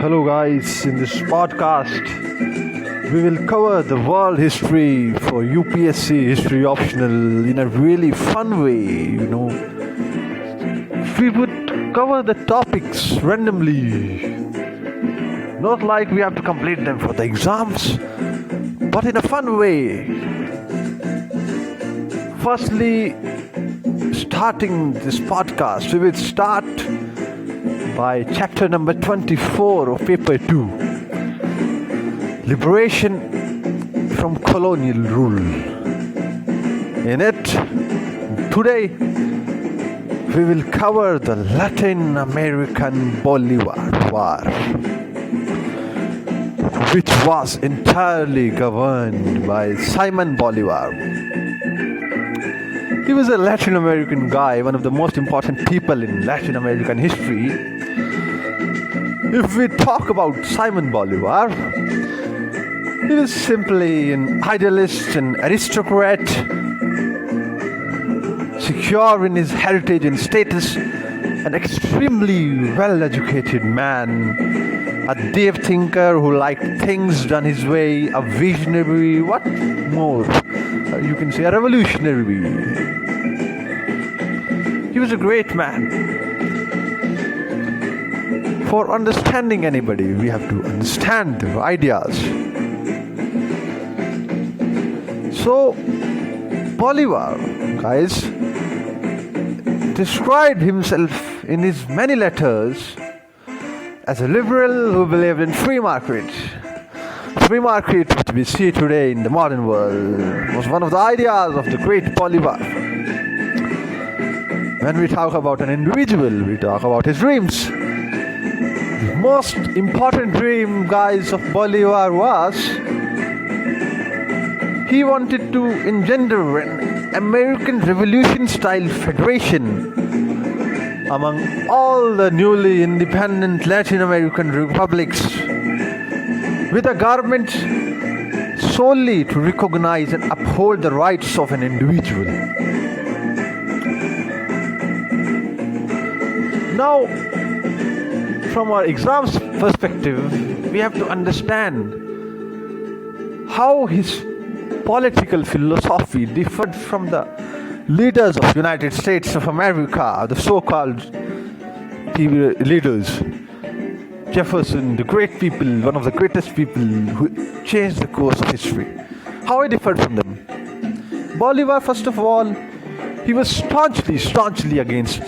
Hello, guys. In this podcast, we will cover the world history for UPSC history optional in a really fun way. We would cover the topics randomly, not like we have to complete them for the exams, but in a fun way. Firstly, starting this podcast, we will start by chapter number 24 of paper 2, Liberation from Colonial Rule. In it, today, we will cover the Latin American Bolivar War, which was entirely governed by Simon Bolivar. He was a Latin American guy, one of the most important people in Latin American history. If we talk about Simon Bolivar, he was simply an idealist, an aristocrat, secure in his heritage and status, an extremely well-educated man, a deep thinker who liked things done his way, a visionary, what more? You can say a revolutionary. He was a great man. For understanding anybody, we have to understand their ideas. So, Bolivar, guys, described himself in his many letters as a liberal who believed in free market. Free market, which we see today in the modern world, was one of the ideas of the great Bolivar. When we talk about an individual, we talk about his dreams. The most important dream, guys, of Bolivar was he wanted to engender an American Revolution-style federation among all the newly independent Latin American republics, with a government solely to recognize and uphold the rights of an individual. Now, from our exams perspective, we have to understand how his political philosophy differed from the leaders of United States of America, the so-called leaders. Jefferson, the great people, one of the greatest people who changed the course of history. How he differed from them? Bolivar, first of all, he was staunchly against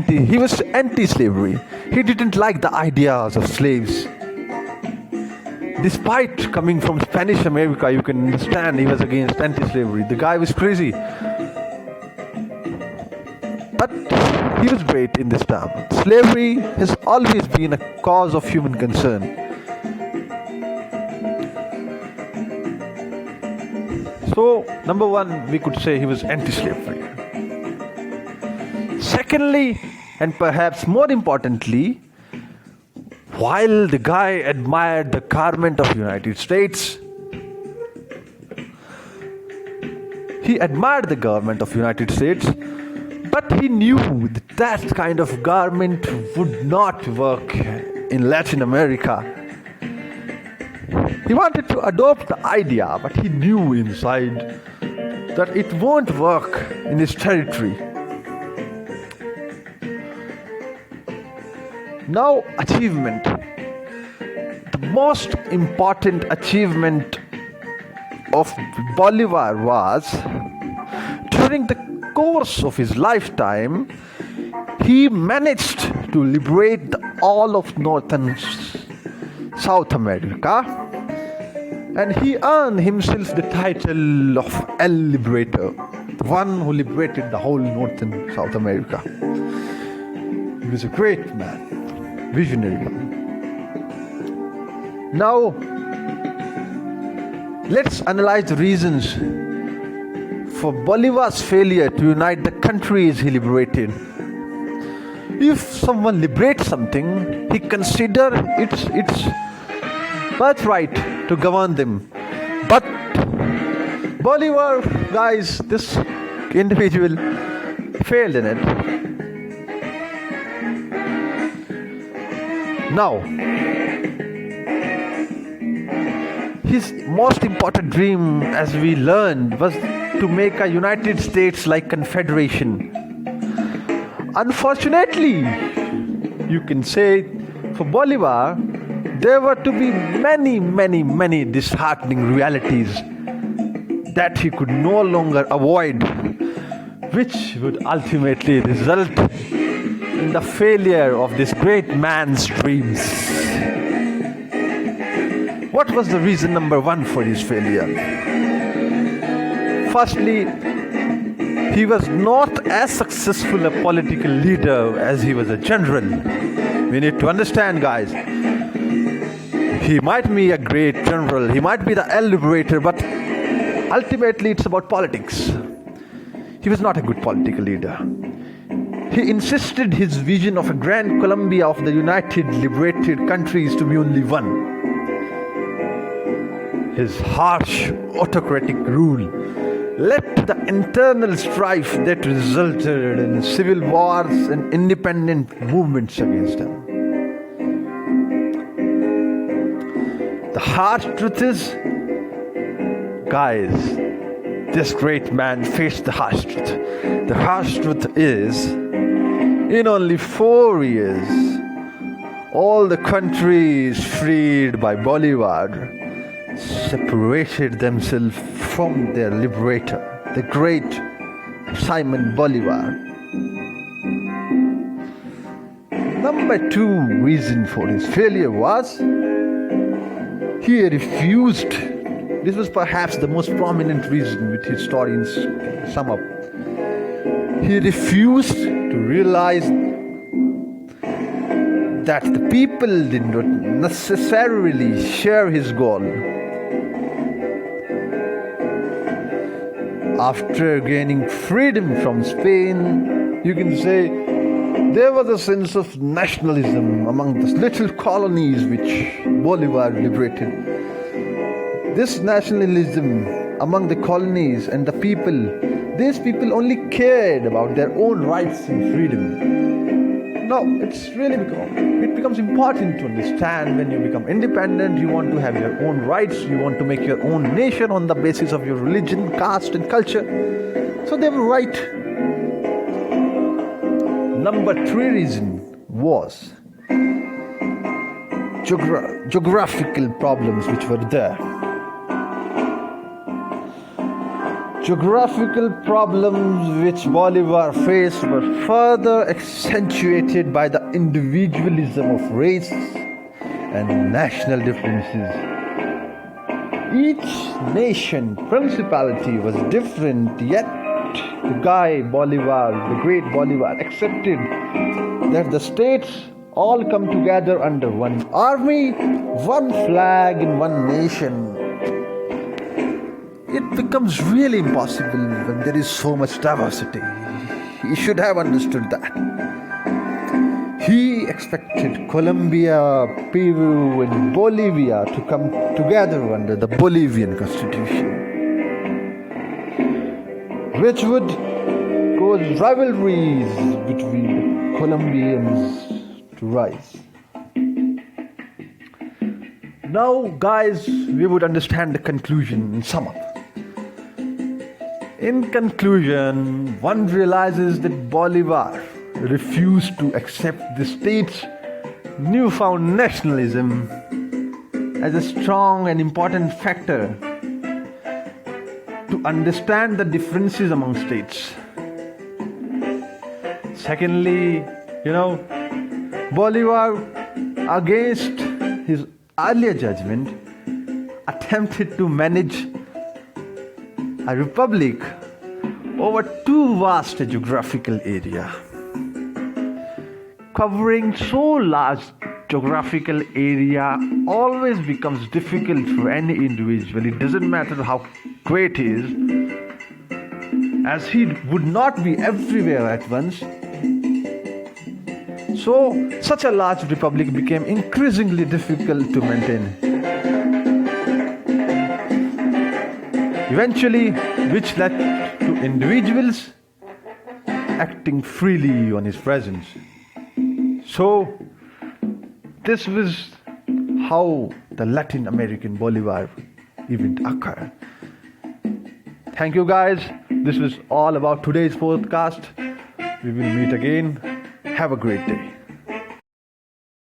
he was anti-slavery. He didn't like the ideas of slaves. Despite coming from Spanish America, you can understand he was against anti-slavery. The guy was crazy. But he was great in this term. Slavery has always been a cause of human concern. So, number one, we could say he was anti-slavery. Secondly, and perhaps more importantly, while the guy admired the government of the United States, but he knew that kind of government would not work in Latin America. He wanted to adopt the idea, but he knew inside that it won't work in his territory. Now, achievement. The most important achievement of Bolivar was, during the course of his lifetime, he managed to liberate all of North and South America, and he earned himself the title of El Liberator, the one who liberated the whole North and South America. He was a great man. Visionary. Now, let's analyze the reasons for Bolivar's failure to unite the countries he liberated. If someone liberates something, he considers its birthright to govern them. But Bolivar, guys, this individual failed in it. Now, His most important dream, as we learned, was to make a United States-like confederation. Unfortunately, you can say, for Bolivar, there were to be many disheartening realities that he could no longer avoid, which would ultimately result in the failure of this great man's dreams. What was the reason number one for his failure? Firstly, he was not as successful a political leader as he was a general. We need to understand, guys. He might be a great general, he might be the liberator, but ultimately it's about politics. He was not a good political leader. He insisted his vision of a grand Columbia of the United Liberated Countries to be only one. His harsh autocratic rule led to the internal strife that resulted in civil wars and independent movements against him. The harsh truth is, guys, this great man faced the harsh truth. The harsh truth is, in only 4 years, all the countries freed by Bolivar separated themselves from their liberator, the great Simon Bolivar. Number 2 reason for his failure was he refused. This was perhaps the most prominent reason which historians sum up. He refused to realize that the people did not necessarily share his goal. After gaining freedom from Spain, you can say there was a sense of nationalism among the little colonies which Bolivar liberated. This nationalism among the colonies and the people, these people only cared about their own rights and freedom. Now, it becomes important to understand when you become independent, you want to have your own rights, you want to make your own nation on the basis of your religion, caste and culture. So they were right. Number 3 reason was geographical problems which were there. Geographical problems which Bolivar faced were further accentuated by the individualism of race and national differences. Each nation, principality was different, yet the guy Bolivar, the great Bolivar, accepted that the states all come together under one army, one flag and one nation. It becomes really impossible when there is so much diversity. He should have understood that. He expected Colombia, Peru and Bolivia to come together under the Bolivian constitution, which would cause rivalries between the Colombians to rise. Now, guys, we would understand the conclusion and sum up. In conclusion, one realizes that Bolivar refused to accept the state's newfound nationalism as a strong and important factor to understand the differences among states. Secondly, Bolivar, against his earlier judgment, attempted to manage a republic over too vast a geographical area. Covering so large geographical area always becomes difficult for any individual. It doesn't matter how great he is, as he would not be everywhere at once. So, such a large republic became increasingly difficult to maintain. Eventually, which led to individuals acting freely on his presence. So, this was how the Latin American Bolivar event occur. Thank you guys. This was all about today's podcast. We will meet again. Have a great day.